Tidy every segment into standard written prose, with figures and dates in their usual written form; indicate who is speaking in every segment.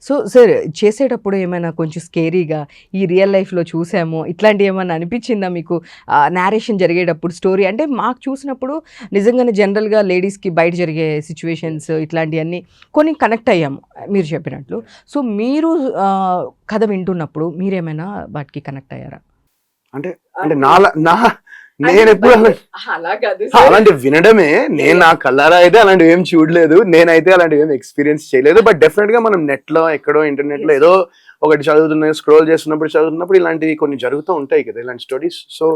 Speaker 1: So sir చేసేటప్పుడు ఏమైనా కొంచెం స్కేరీగా ఈ రియల్ లైఫ్‌లో చూసాము ఇట్లాంటివి ఏమన్నా అనిపించిందా మీకు? నేరేషన్ జరిగేటప్పుడు స్టోరీ అంటే మాకు చూసినప్పుడు నిజంగానే జనరల్‌గా లేడీస్‌కి బయట జరిగే సిట్యుయేషన్స్ ఇట్లాంటియన్నీ కొన్ని కనెక్ట్ అయ్యాము మీరు చెప్పినట్లు. సో మీరు కథ వింటున్నప్పుడు మీరేమైనా వాటికి కనెక్ట్ అయ్యారా?
Speaker 2: అంటే అంటే నా నేనెప్పుడు
Speaker 1: అలా కాదు
Speaker 2: అలాంటివి వినడమే. నేను నా కళ్ళారా అయితే అలాంటివి ఏం చూడలేదు. నేనైతే అలాంటివి ఏం ఎక్స్పీరియన్స్ చేయలేదు. బట్ డెఫినెట్ గా మనం నెట్ లో ఎక్కడో ఇంటర్నెట్ లో ఏదో ఒకటి స్క్రోల్ చదువుతున్నప్పుడు ఇలాంటివి కొన్ని జరుగుతూ ఉంటాయి కదా, ఇలాంటి స్టోరీస్. సో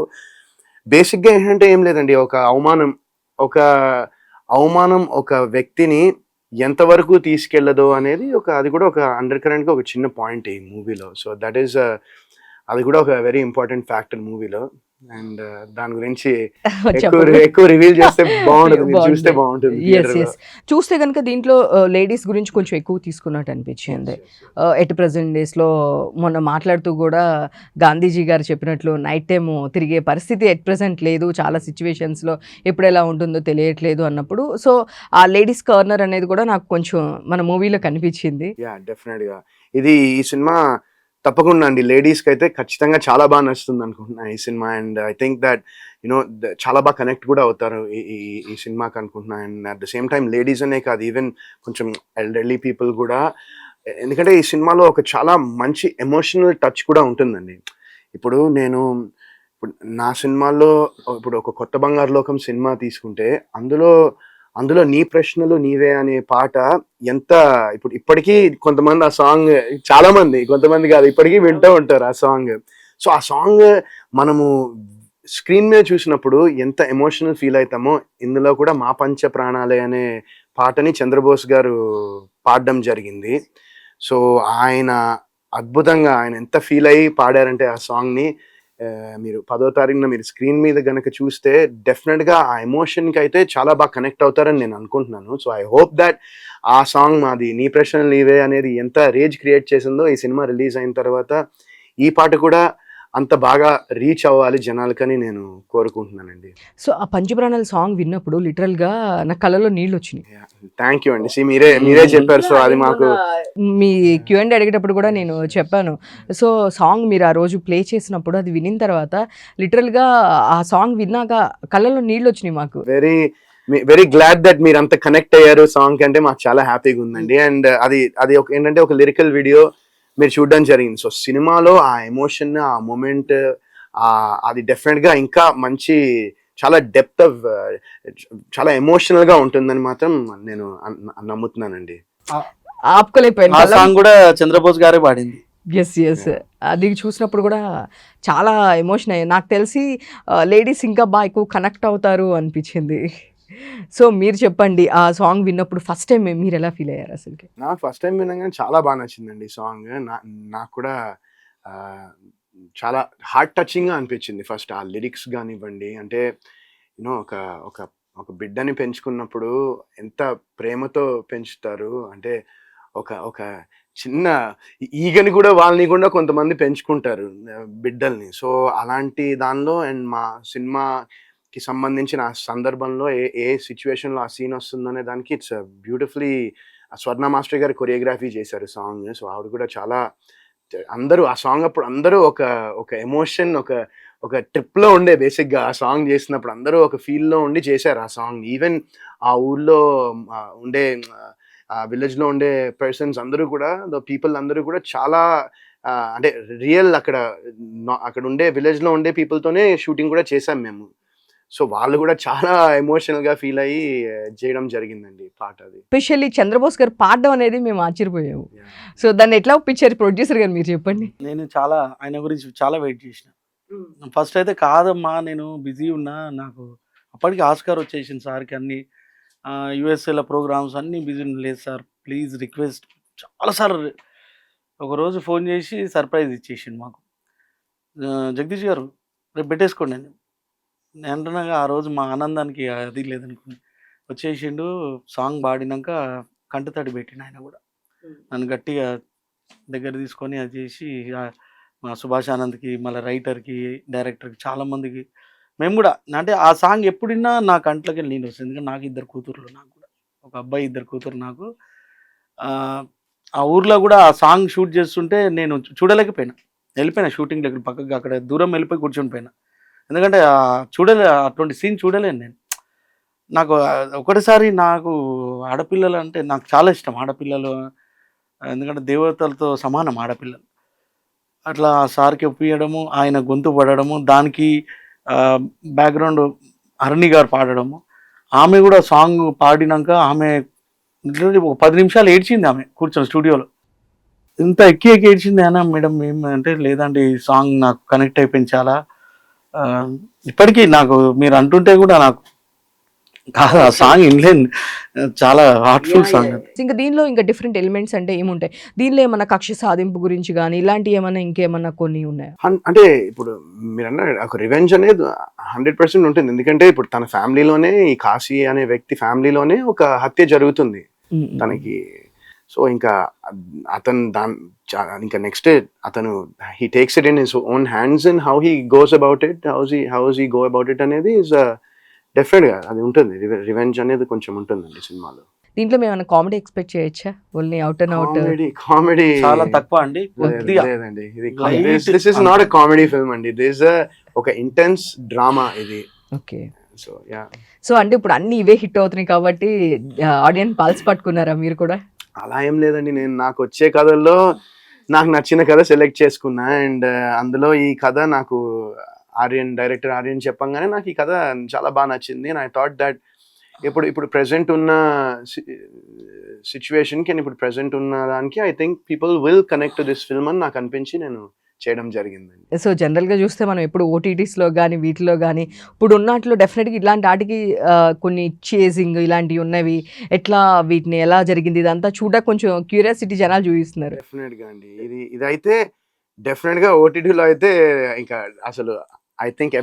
Speaker 2: బేసిక్ గా ఏంటంటే ఏం లేదండి, ఒక అవమానం ఒక వ్యక్తిని ఎంతవరకు తీసుకెళ్లదో అనేది అది కూడా ఒక అండర్ కరెంట్ గా ఒక చిన్న పాయింట్ ఈ మూవీలో. సో దట్ ఈస్ అది కూడా ఒక వెరీ ఇంపార్టెంట్ ఫ్యాక్టర్ మూవీలో. అండ్ దాని గురించి ఎక్కువ రివీల్ చేస్తే బాగుంటుంది, మీరు చూస్తే బాగుంటుంది.
Speaker 1: చూస్తే కనుక దీంట్లో లేడీస్ గురించి కొంచెం ఎక్కువ తీసుకున్నట్టు అనిపించింది. ఎట్ ప్రెసెంట్ డేస్లో మొన్న మాట్లాడుతూ కూడా గాంధీజీ గారు చెప్పినట్లు నైట్ టైం తిరిగే పరిస్థితి ఎట్ ప్రెసెంట్ లేదు, చాలా సిచ్యువేషన్స్లో ఎప్పుడు ఎలా ఉంటుందో తెలియట్లేదు అన్నప్పుడు. సో ఆ లేడీస్ కార్నర్ అనేది కూడా నాకు కొంచెం మన మూవీలో కనిపించింది.
Speaker 2: డెఫినెట్ గా ఈ సినిమా తప్పకుండా అండి లేడీస్కి అయితే ఖచ్చితంగా చాలా బాగా నచ్చుతుంది అనుకుంటున్నాను ఈ cinema. And I think that చాలా బాగా కనెక్ట్ కూడా అవుతారు ఈ సినిమాకి అనుకుంటున్నాను. And at the same time ladies అనే కాదు, ఈవెన్ కొంచెం ఎల్డర్లీ పీపుల్ కూడా, ఎందుకంటే ఈ సినిమాలో ఒక చాలా మంచి ఎమోషనల్ టచ్ కూడా ఉంటుందండి. ఇప్పుడు నా సినిమాల్లో ఇప్పుడు ఒక కొత్త బంగారు లోకం సినిమా తీసుకుంటే అందులో నీ ప్రశ్నలు నీవే అనే పాట ఎంత ఇప్పటికీ కొంతమంది ఆ సాంగ్, చాలా మంది, కొంతమంది కాదు, ఇప్పటికీ వింటూ ఉంటారు ఆ సాంగ్. సో ఆ సాంగ్ మనము స్క్రీన్ మీద చూసినప్పుడు ఎంత ఎమోషనల్ ఫీల్ అవుతామో, ఇందులో కూడా మా పంచ ప్రాణాలే అనే పాటని చంద్రబోస్ గారు పాడడం జరిగింది. సో ఆయన అద్భుతంగా, ఆయన ఎంత ఫీల్ అయ్యి పాడారంటే ఆ సాంగ్ని మీరు 10వ తారీఖున మీరు స్క్రీన్ మీద గనక చూస్తే డెఫినెట్గా ఆ ఎమోషన్కి అయితే చాలా బాగా కనెక్ట్ అవుతారని నేను అనుకుంటున్నాను. సో ఐ హోప్ దట్ ఆ సాంగ్ మాది నీ ప్రశ్నలు నీవే అనేది ఎంత రేజ్ క్రియేట్ చేసిందో ఈ సినిమా రిలీజ్ అయిన తర్వాత ఈ పాట కూడా అంత బాగా రీచ్ అవ్వాలి జనాలకని నేను కోరుకుంటున్నానండి.
Speaker 1: సో ఆ పంచప్రాణాల సాంగ్ విన్నప్పుడు లిటరల్గా నా కళ్ళలో నీళ్ళు వచ్చినాయి.
Speaker 2: థ్యాంక్ యూ అండి. మీరే చెప్పారు. సో అది మాకు
Speaker 1: మీ క్యూఎండ్ అడిగేటప్పుడు కూడా నేను చెప్పాను. సో సాంగ్ మీరు ఆ రోజు ప్లే చేసినప్పుడు అది వినిన తర్వాత లిటరల్గా ఆ సాంగ్ విన్నాక కళ్ళలో నీళ్ళు వచ్చినాయి మాకు.
Speaker 2: వెరీ గ్లాడ్ దట్ మీరు అంత కనెక్ట్ అయ్యారు సాంగ్ అంటే, మాకు చాలా హ్యాపీగా ఉందండి. అండ్ అది ఏంటంటే ఒక లిరికల్ వీడియో మీరు చూడడం జరిగింది. సో సినిమాలో ఆ ఎమోషన్, ఆ మూమెంట్, అది డెఫినెట్ గా ఇంకా మంచి, చాలా డెప్త్ ఆఫ్, చాలా ఎమోషనల్ గా ఉంటుందని మాత్రం నేను నమ్ముతున్నానండి.
Speaker 1: ఆపుకోలేకపోయాను.
Speaker 3: ఆ సాంగ్ కూడా చంద్రబోస్ గారే పాడింది.
Speaker 1: ఎస్ అది చూసినప్పుడు కూడా చాలా ఎమోషన్ అయ్యాయి. నాకు తెలిసి లేడీస్ ఇంకా బాగా ఎక్కువ కనెక్ట్ అవుతారు అనిపించింది. సో మీరు చెప్పండి, ఆ సాంగ్ విన్నప్పుడు ఫస్ట్ టైం మీరు ఎలా ఫీల్ అయ్యారు? అసలుకి
Speaker 2: నాకు ఫస్ట్ టైం వినగానే చాలా బాగా నచ్చిందండి సాంగ్. నాకు కూడా చాలా హార్ట్ టచింగ్గా అనిపించింది. ఫస్ట్ ఆ లిరిక్స్ కానివ్వండి, అంటే ఒక ఒక ఒక బిడ్డని పెంచుకున్నప్పుడు ఎంత ప్రేమతో పెంచుతారు, అంటే ఒక ఒక చిన్న ఈగని కూడా, వాళ్ళని కూడా కొంతమంది పెంచుకుంటారు బిడ్డల్ని. సో అలాంటి దానిలో అండ్ మా సినిమాకి సంబంధించిన ఆ సందర్భంలో ఏ సిచ్యువేషన్లో ఆ సీన్ వస్తుందనే దానికి ఇట్స్ బ్యూటిఫుల్లీ స్వర్ణ మాస్టర్ గారు కొరియోగ్రఫీ చేశారు సాంగ్. సో ఆవిడ కూడా చాలా, అందరూ ఆ సాంగ్ అప్పుడు అందరూ ఒక ఎమోషన్, ఒక ట్రిప్లో ఉండే, బేసిక్గా ఆ సాంగ్ చేసినప్పుడు అందరూ ఒక ఫీల్లో ఉండి చేశారు ఆ సాంగ్. ఈవెన్ ఆ ఊర్లో ఉండే, ఆ విలేజ్లో ఉండే పర్సన్స్ అందరూ కూడా, పీపుల్ అందరూ కూడా చాలా అంటే రియల్ అక్కడ ఉండే విలేజ్లో ఉండే పీపుల్తోనే షూటింగ్ కూడా చేశాం మేము. సో వాళ్ళు కూడా చాలా ఎమోషనల్గా ఫీల్ అయ్యి చేయడం జరిగిందండి పాట. అది
Speaker 1: ఎస్పెషల్లీ చంద్రబోస్ గారు పాడడం అనేది మేము ఆశ్చర్యపోయాము. సో దాన్ని ఎట్లా ఒప్పించారు ప్రొడ్యూసర్ గారు, మీరు చెప్పండి.
Speaker 3: నేను ఆయన గురించి చాలా వెయిట్ చేసిన. ఫస్ట్ అయితే కాదమ్మా, నేను బిజీ ఉన్నా, నాకు అప్పటికి ఆస్కార్ వచ్చేసింది సార్కి, అన్ని యుఎస్ఏలో ప్రోగ్రామ్స్ అన్నీ బిజీ, లేదు సార్ ప్లీజ్ రిక్వెస్ట్, చాలాసార్లు. ఒకరోజు ఫోన్ చేసి సర్ప్రైజ్ ఇచ్చేసిండు మాకు, జగదీష్ గారు రేపు పెట్టేసుకోండి అని. నేను అంటున్నాగా ఆ రోజు మా ఆనందానికి అది లేదనుకుని వచ్చేసిండు. సాంగ్ పాడినాక కంటతడి పెట్టిండు ఆయన కూడా, నన్ను గట్టిగా దగ్గర తీసుకొని అది చేసి, మా సుభాష్ ఆనంద్కి, మళ్ళీ రైటర్కి, డైరెక్టర్కి, చాలామందికి, మేము కూడా, అంటే ఆ సాంగ్ ఎప్పుడిన్నా నా కంట్లోకి నీళ్ళు వస్తుంది. ఎందుకంటే నాకు 2 కూతుర్లు, నాకు కూడా ఒక అబ్బాయి 2 కూతురు నాకు. ఆ ఊర్లో కూడా ఆ సాంగ్ షూట్ చేస్తుంటే నేను చూడలేకపోయినా, వెళ్ళిపోయినా షూటింగ్ దగ్గర పక్కకి అక్కడ దూరం వెళ్ళిపోయి కూర్చొని పోయినా. ఎందుకంటే అటువంటి సీన్ చూడలేను నేను. నాకు ఒకటిసారి నాకు ఆడపిల్లలు అంటే నాకు చాలా ఇష్టం ఆడపిల్లలు. ఎందుకంటే దేవతలతో సమానం ఆడపిల్లలు. అట్లా సార్‌కి ఒప్పియడము, ఆయన గొంతు పడడము, దానికి బ్యాక్‌గ్రౌండ్ హరిణి గారు పాడడము. ఆమె గూడా సాంగ్ పాడినంక ఆమె లిటరల్లీ ఒక 10 నిమిషాలు ఏడ్చింది ఆమె కూర్చొని స్టూడియోలో. ఇంత ఎక్కి ఎక్కి ఏడ్చింది. అయినా మేడం అంటే లేదండి ఈ సాంగ్ నాకు కనెక్ట్ అయిపోయింది చాలా. ఇప్పటికి నాకు మీరు అంటుంటే గూడా నాకు కాదు ఆ సాంగ్ ఇనలేను. చాలా హార్ట్‌ఫుల్ సాంగ్ అది.
Speaker 1: ఇంకా దీనిలో ఇంకా డిఫరెంట్ ఎలిమెంట్స్ అంటే ఏముంటాయి? దీనిలో ఏమన్నా కక్ష సాధింపు గురించి గాని, ఇలాంటివి ఏమన్నా ఇంకేమన్నా కొన్ని ఉన్నాయా?
Speaker 2: అంటే ఇప్పుడు మీరన్నారు ఒక రివెంజ్ అనేది 100% ఉంటుంది. ఎందుకంటే ఇప్పుడు తన ఫ్యామిలీలోనే ఈ కాశీ అనే వ్యక్తి ఫ్యామిలీలోనే ఒక హత్య జరుగుతుంది తనకి. సో ఇంకా అతను ఇంకా నెక్స్ట్ అతను he takes it in his own hands and how he goes about it, house he go about it అనేది ఇస్ డెఫినెట్ గా అది ఉంటుంది. రివెంజ్ అనేది కొంచెం ఉంటుందండి సినిమాలో.
Speaker 1: దీంట్లో మేమన్నా కామెడీ ఎక్స్‌పెక్ట్ చేయొచ్చా? Only out and out
Speaker 2: comedy
Speaker 3: చాలా తక్కువ అండి. కొద్దిగా
Speaker 2: లేదండి. ఇది
Speaker 3: Light
Speaker 2: this is not a comedy film అండి. దిస్ ఒక ఇంటెన్స్ డ్రామా ఇది.
Speaker 1: ఓకే.
Speaker 2: సో యా,
Speaker 1: సో అంటే ఇప్పుడు అన్నీ ఇవే హిట్ అవుతున్నాయి కాబట్టి ఆడియన్స్ పల్స్ పట్టుకున్నారా మీరు కూడా?
Speaker 2: అలా ఏం లేదండి. నేను నాకు వచ్చే కథల్లో నాకు నచ్చిన కథ సెలెక్ట్ చేసుకున్నా అండ్ అందులో ఈ కథ నాకు డైరెక్టర్ ఆర్యన్ చెప్పంగానే నాకు ఈ కథ చాలా బాగా నచ్చింది. అండ్ ఐ థాట్ దట్ ఇప్పుడు ప్రెసెంట్ ఉన్న సిచ్యువేషన్కి అండ్ ఇప్పుడు ప్రెసెంట్ ఉన్న దానికి I think people will connect to this film అని నాకు అనిపించి నేను చేయడం జరిగిందండి.
Speaker 1: సో జనరల్‌గా చూస్తే మనం ఎప్పుడు ఓటీటీస్‌లో గాని, వీటిలో గాని ఇప్పుడు ఉన్నట్లో డెఫినెట్‌గా ఇలాంటి ఆటికి కొన్ని చేజింగ్ ఇలాంటివి ఉన్నవి. ఎట్లా వీటిని ఎలా జరిగింది ఇదంతా చూడడానికి కొంచెం క్యూరియాసిటీ జనాలు చూపిస్తున్నారు.
Speaker 2: డెఫినెట్ గా అండి. ఇదైతే డెఫినెట్ గా ఓటీటీలో అయితే ఇంకా అసలు ఐ థింక్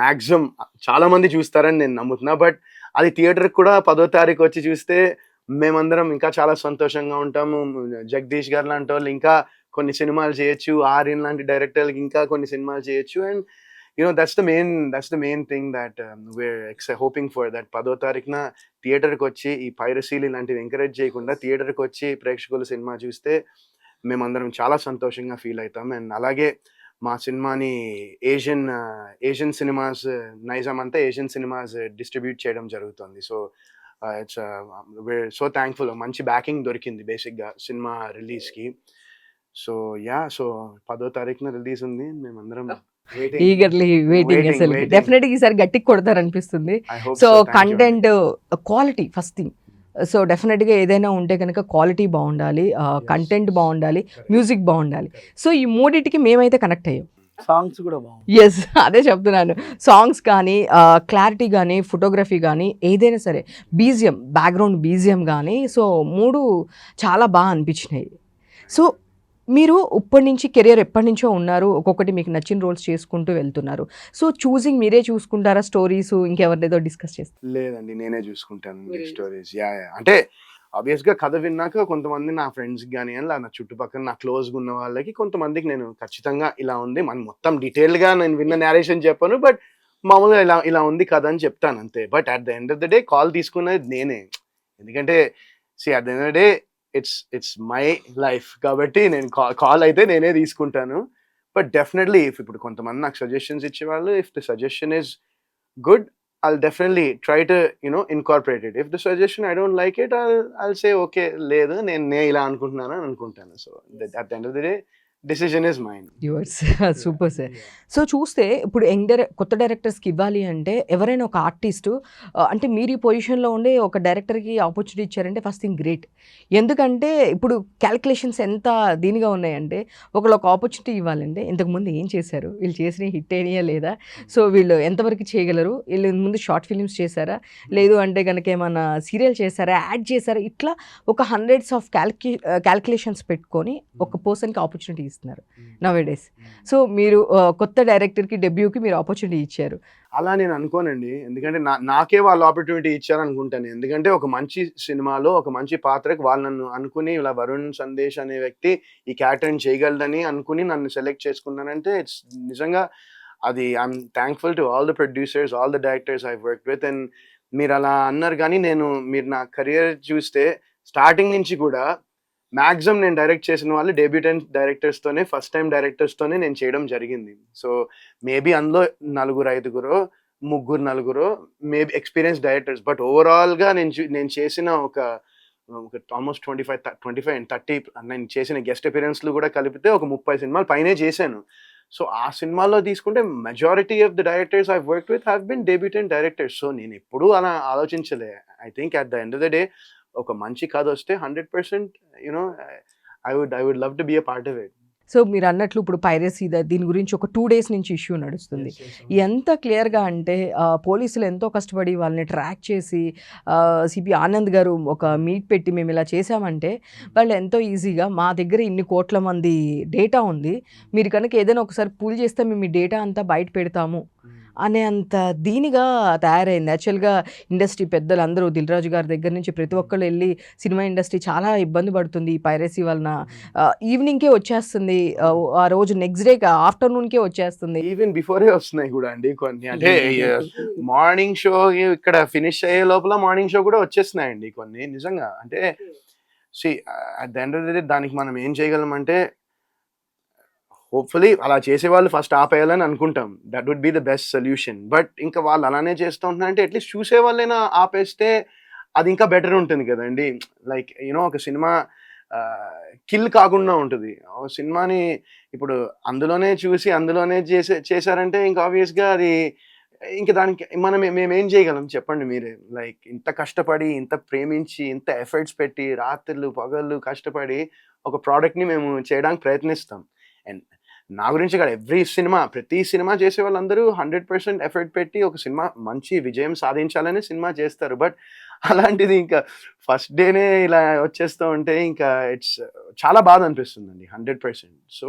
Speaker 2: మాక్సిమం చాలా మంది చూస్తారని నేను నమ్ముతున్నా. బట్ అది థియేటర్ కూడా 10వ తారీఖు వచ్చి చూస్తే మేమందరం ఇంకా చాలా సంతోషంగా ఉంటాము. జగదీష్ గారు లాంటి వాళ్ళు ఇంకా కొన్ని సినిమాలు చేయొచ్చు, ఆర్యన్ లాంటి డైరెక్టర్లకి ఇంకా కొన్ని సినిమాలు చేయొచ్చు. And that's the main thing that we're hoping for, that 10వ తారీఖున థియేటర్కి వచ్చి ఈ పైరసీలు ఇలాంటివి ఎంకరేజ్ చేయకుండా థియేటర్కి వచ్చి ప్రేక్షకులు సినిమా చూస్తే మేమందరం చాలా సంతోషంగా ఫీల్ అవుతాం. అండ్ అలాగే మా సినిమాని ఏషియన్ సినిమాస్ నైజాం అంతా ఏషియన్ సినిమాస్ డిస్ట్రిబ్యూట్ చేయడం జరుగుతుంది. So it's wear so thankful. మంచి బ్యాకింగ్ దొరికింది బేసిక్గా సినిమా రిలీజ్కి. సో యా, సో 10వ తారీఖున రిలీజ్ ఉంది. మేమందరం
Speaker 1: ఈగర్లీ వెయిటింగ్. అసలు డెఫినెట్‌గా ఈసారి గట్టిగా కొడతారనిపిస్తుంది. So content quality first thing. So డెఫినెట్‌గా ఏదైనా ఉంటే కనుక క్వాలిటీ బాగుండాలి, కంటెంట్ బాగుండాలి, మ్యూజిక్ బాగుండాలి. సో ఈ మూడిటికి మేమైతే కనెక్ట్ అయ్యాం.
Speaker 3: సాంగ్స్ కూడా బాగుంది.
Speaker 1: యెస్, అదే చెప్తున్నాను. సాంగ్స్ కానీ, క్లారిటీ కానీ, ఫోటోగ్రఫీ కానీ ఏదైనా సరే, బీజిఎం, బ్యాక్‌గ్రౌండ్ బీజిఎం కానీ, సో 3 చాలా బాగా అనిపించినాయి. సో మీరు ఇప్పటి నుంచి కెరియర్ ఎప్పటి నుంచో ఉన్నారు, ఒక్కొక్కటి మీకు నచ్చిన రోల్స్ చేసుకుంటూ వెళ్తున్నారు. సో చూసింగ్ మీరే చూసుకుంటారా? స్టోరీస్ ఇంకెవరిదేదో డిస్కస్ చేస్తారు?
Speaker 2: లేదండి, నేనే చూసుకుంటాను స్టోరీస్. యా, అంటే ఆబ్వియస్గా కథ విన్నాక కొంతమంది నా ఫ్రెండ్స్కి కానీ అలా నా చుట్టుపక్కల నా క్లోజ్గా ఉన్న వాళ్ళకి కొంతమందికి నేను ఖచ్చితంగా ఇలా ఉంది, మనం మొత్తం డీటెయిల్గా నేను విన్న నేరేషన్ చెప్పను, బట్ మామూలుగా ఇలా ఉంది కథ అని చెప్తాను అంతే. But at the end of the day call తీసుకున్నది నేనే. ఎందుకంటే at the end of the day it's my life కాబట్టి నేను కాల్ అయితే నేనే తీసుకుంటాను. బట్ డెఫినెట్లీ ఇప్పుడు కొంతమంది నాకు సజెషన్స్ ఇచ్చేవాళ్ళు, if the suggestion is good I'll definitely try to incorporate it. If the suggestion I don't like it, I'll say okay, లేదు నేను ఇలా అనుకుంటున్నాను అని అనుకుంటాను. So at the end of the day decision is mine.
Speaker 1: Yours. Super sir. So చూస్తే ఇప్పుడు కొత్త డైరెక్టర్స్కి ఇవ్వాలి అంటే ఎవరైనా ఒక ఆర్టిస్టు అంటే మీరు ఈ పొజిషన్లో ఉండే ఒక డైరెక్టర్కి ఆపర్చునిటీ ఇచ్చారంటే ఫస్ట్ థింగ్ గ్రేట్. ఎందుకంటే ఇప్పుడు క్యాలిక్యులేషన్స్ ఎంత దీనిగా ఉన్నాయంటే ఒకళ్ళు ఒక ఆపర్చునిటీ ఇవ్వాలంటే ఇంతకుముందు ఏం చేశారు, వీళ్ళు చేసిన హిట్ అయినాయా లేదా, సో వీళ్ళు ఎంతవరకు చేయగలరు, వీళ్ళు ముందు షార్ట్ ఫిలిమ్స్ చేశారా, లేదు అంటే కనుక ఏమన్నా సీరియల్ చేశారా, యాడ్ చేశారా, ఇట్లా ఒక హండ్రెడ్స్ ఆఫ్ క్యాలిక్యులేషన్స్ పెట్టుకొని ఒక పర్సన్కి ఆపర్చునిటీ ఇస్తున్నారు నవేడేస్. సో మీరు కొత్త డైరెక్టర్కి డెబ్యూకి మీరు ఆపర్చునిటీ ఇచ్చారు.
Speaker 2: అలా నేను అనుకోనండి, ఎందుకంటే నాకే వాళ్ళు ఆపర్చునిటీ ఇచ్చారు అనుకుంటాను. ఎందుకంటే ఒక మంచి సినిమాలో ఒక మంచి పాత్రకు వాళ్ళు నన్ను అనుకుని ఇలా వరుణ్ సందేశ్ అనే వ్యక్తి ఈ క్యారెక్టర్ని చేయగలదని అనుకుని నన్ను సెలెక్ట్ చేసుకున్నానంటే ఇట్స్ నిజంగా అది I'm thankful to all the producers, all the directors I work with. And మీరు అలా అన్నారు కానీ మీరు నా కెరియర్ చూస్తే స్టార్టింగ్ నుంచి కూడా మ్యాక్సిమం నేను డైరెక్ట్ చేసిన వాళ్ళు డెబ్యూటెంట్ డైరెక్టర్స్తోనే, ఫస్ట్ టైం డైరెక్టర్స్తోనే నేను చేయడం జరిగింది. సో మేబీ అందులో 4-5 ముగ్గురు నలుగురు మేబీ ఎక్స్పీరియన్స్ డైరెక్టర్స్. బట్ ఓవరాల్గా నేను చేసిన ఒక ఆల్మోస్ట్ 25 and 30 నేను చేసిన గెస్ట్ అపిరెన్స్లు కూడా కలిపితే ఒక 30 సినిమాలు పైనే చేశాను. సో ఆ సినిమాలో తీసుకుంటే majority of the directors I work with have been debutant directors. So నేను ఎప్పుడూ అలా ఆలోచించలే. I think at the end of the day ఒక మంచి కథ వస్తే 100% you know I would love to be a part of it.
Speaker 1: So మీరు అన్నట్లు ఇప్పుడు పైరసీ దీని గురించి ఒక 2 days నుంచి ఇష్యూ నడుస్తుంది. ఎంత క్లియర్గా అంటే పోలీసులు ఎంతో కష్టపడి వాళ్ళని ట్రాక్ చేసి సిపి ఆనంద్ గారు ఒక మీట్ పెట్టి మేము ఇలా చేశామంటే వాళ్ళు ఎంతో ఈజీగా మా దగ్గర ఇన్ని కోట్ల మంది డేటా ఉంది, మీరు కనుక ఏదైనా ఒకసారి పూల్ చేస్తే మేము ఈ డేటా అంతా బయట పెడతాము అనే అంత దీనిగా తయారైంది. యాక్చువల్గా ఇండస్ట్రీ పెద్దలు అందరూ దిల్ రాజు గారి దగ్గర నుంచి ప్రతి ఒక్కళ్ళు వెళ్ళి సినిమా ఇండస్ట్రీ చాలా ఇబ్బంది పడుతుంది ఈ పైరసీ వలన. ఈవినింగ్కే వచ్చేస్తుంది, ఆ రోజు నెక్స్ట్ డే ఆఫ్టర్నూన్కే వచ్చేస్తుంది.
Speaker 2: ఈవెన్ బిఫోరే వస్తున్నాయి కూడా అండి కొన్ని. అంటే మార్నింగ్ షో ఇక్కడ ఫినిష్ అయ్యే లోపల మార్నింగ్ షో కూడా వచ్చేస్తున్నాయండి కొన్ని. నిజంగా అంటే at the end of the day దానికి మనం ఏం చేయగలం అంటే హోప్ఫుల్లీ అలా చేసేవాళ్ళు ఫస్ట్ ఆపేయాలని అనుకుంటాం. That would be the best solution. But ఇంకా వాళ్ళు అలానే చేస్తూ ఉంటున్నారంటే అట్లీస్ట్ చూసే వాళ్ళైనా ఆపేస్తే అది ఇంకా బెటర్ ఉంటుంది కదండి. లైక్ యూనో ఒక సినిమా కిల్ కాకుండా ఉంటుంది. సినిమాని ఇప్పుడు అందులోనే చూసి అందులోనే చేశారంటే ఇంకా ఆబ్వియస్గా అది ఇంకా దానికి మేమేం చేయగలం చెప్పండి మీరే. లైక్ ఇంత కష్టపడి, ఇంత ప్రేమించి, ఇంత ఎఫర్ట్స్ పెట్టి, రాత్రులు పగళ్ళు కష్టపడి ఒక ప్రోడక్ట్ని మేము చేయడానికి ప్రయత్నిస్తాం. అండ్ నా గురించి కాదు, ప్రతి సినిమా చేసే వాళ్ళందరూ 100% ఎఫర్ట్ పెట్టి ఒక సినిమా మంచి విజయం సాధించాలని సినిమా చేస్తారు. బట్ అలాంటిది ఇంకా ఫస్ట్ డేనే ఇలా వచ్చేస్తూ ఉంటే ఇంకా ఇట్స్ చాలా బాధ అనిపిస్తుందండి 100%. So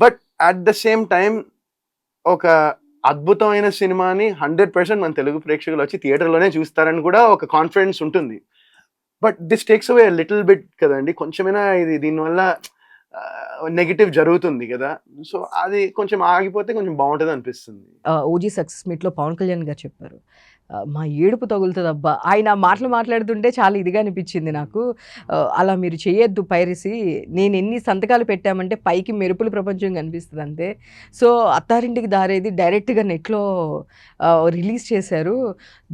Speaker 2: but at the same time ఒక అద్భుతమైన సినిమాని 100% మన తెలుగు ప్రేక్షకులు వచ్చి థియేటర్లోనే చూస్తారని కూడా ఒక కాన్ఫిడెన్స్ ఉంటుంది. But this takes away little bit కదండి. కొంచెమైనా ఇది దీనివల్ల నెగిటివ్ జరుగుతుంది కదా. సో అది కొంచెం ఆగిపోతే కొంచెం బాగుంటుంది అనిపిస్తుంది.
Speaker 1: ఓజీ సక్సెస్ మీట్లో పవన్ కళ్యాణ్ గారు చెప్పారు, మా ఏడుపు తగులుతుంది అబ్బా. ఆయన మాటలు మాట్లాడుతుంటే చాలా ఇదిగా అనిపించింది నాకు. అలా మీరు చేయొద్దు పైరసీ, నేను ఎన్ని సంతకాలు పెట్టామంటే పైకి మెరుపుల ప్రపంచం కనిపిస్తుంది అంతే. సో అత్తారింటికి దారేది డైరెక్ట్గా నెట్లో రిలీజ్ చేశారు,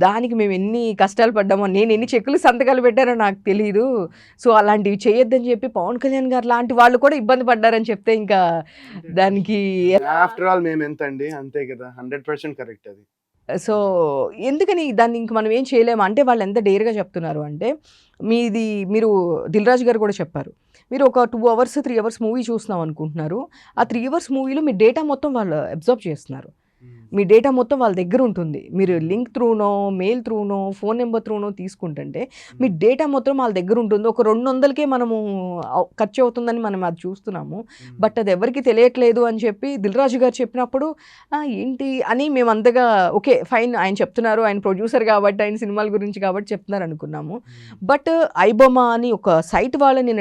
Speaker 1: దానికి మేము ఎన్ని కష్టాలు పడ్డామో, నేను ఎన్ని చెక్కులు సంతకాలు పెట్టారో నాకు తెలియదు. సో అలాంటివి చేయొద్దని చెప్పి పవన్ కళ్యాణ్ గారు లాంటి వాళ్ళు కూడా ఇబ్బంది పడ్డారని చెప్తే ఇంకా దానికి
Speaker 2: ఆఫ్టర్ ఆల్ మేము ఎంత అండి, అంతే కదా. 100% కరెక్ట్ అది.
Speaker 1: సో ఎందుకని దాన్ని ఇంక మనం ఏం చేయలేము అంటే వాళ్ళు ఎంత డేర్గా చెప్తున్నారు అంటే, మీరు దిల్ రాజు గారు కూడా చెప్పారు, మీరు ఒక 2 hours 3 hours మూవీ చూస్తున్నాం అనుకుంటున్నారు, ఆ 3 hours మూవీలో మీ డేటా మొత్తం వాళ్ళు అబ్జర్వ్ చేస్తున్నారు, మీ డేటా మొత్తం వాళ్ళ దగ్గర ఉంటుంది. మీరు లింక్ త్రూనో, మెయిల్ త్రూనో, ఫోన్ నెంబర్ త్రూనో తీసుకుంటుంటే మీ డేటా మొత్తం వాళ్ళ దగ్గర ఉంటుంది. ఒక 200కే మనము ఖర్చు అవుతుందని మనం అది చూస్తున్నాము. బట్ అది ఎవరికి తెలియట్లేదు అని చెప్పి దిల్ రాజు గారు చెప్పినప్పుడు ఏంటి అని మేము అంతగా ఓకే ఫైన్, ఆయన చెప్తున్నారు, ఆయన ప్రొడ్యూసర్ కాబట్టి, ఆయన సినిమాల గురించి కాబట్టి చెప్తున్నారు అనుకున్నాము. బట్ ఐబొమా అని ఒక సైట్ వాళ్ళని